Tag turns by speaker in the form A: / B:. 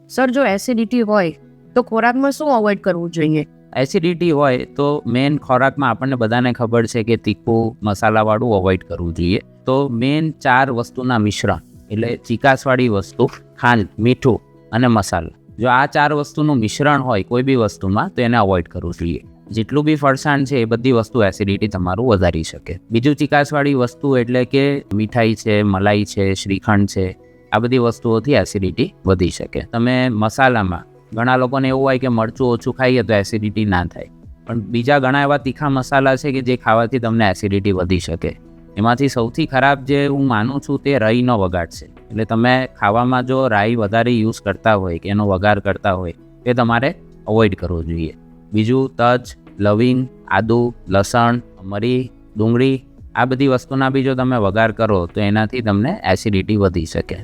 A: Sir, જો acidity હોય તો ખોરાકમાં શું અવોઇડ કરવું જોઈએ?
B: એસિડિટી હોય તો મેઇન ખોરાકમાં આપણને બધાને ખબર છે કે તીખું મસાલાવાળું અવોઇડ કરવું જોઈએ. તો મેઇન 4 વસ્તુના મિશ્રણ એટલે ચીકાશવાળી વસ્તુ, ખાંડ, મીઠું અને મસાલા, જો આ 4 વસ્તુનું મિશ્રણ હોય કોઈ બી વસ્તુમાં તો એને અવોઇડ કરવું જોઈએ. જેટલું બી ફરસાણ છે એ બધી વસ્તુ એસિડિટી તમારું વધારી શકે. બીજું ચીકાશવાળી વસ્તુ એટલે કે મીઠાઈ છે, મલાઈ છે, શ્રીખંડ છે, આ બધી વસ્તુઓથી એસિડિટી વધી શકે. તમે મસાલામાં ઘણા લોકોને એવું હોય કે મરચું ઓછું ખાઈએ તો એસિડિટી ના થાય, પણ બીજા ઘણા એવા તીખા મસાલા છે કે જે ખાવાથી તમને એસિડિટી વધી શકે. એમાંથી સૌથી ખરાબ જે હું માનું છું તે રાઈનો વઘાર છે. એટલે તમે ખાવામાં જો રાઈ વધારે યુઝ કરતા હોય કે એનો વઘાર કરતા હોય તે તમારે અવોઇડ કરવો જોઈએ. બીજું તજ, લવિંગ, આદુ, લસણ, મરી, ડુંગળી, આ બધી વસ્તુના બી જો તમે વઘાર કરો તો એનાથી તમને એસિડિટી વધી શકે.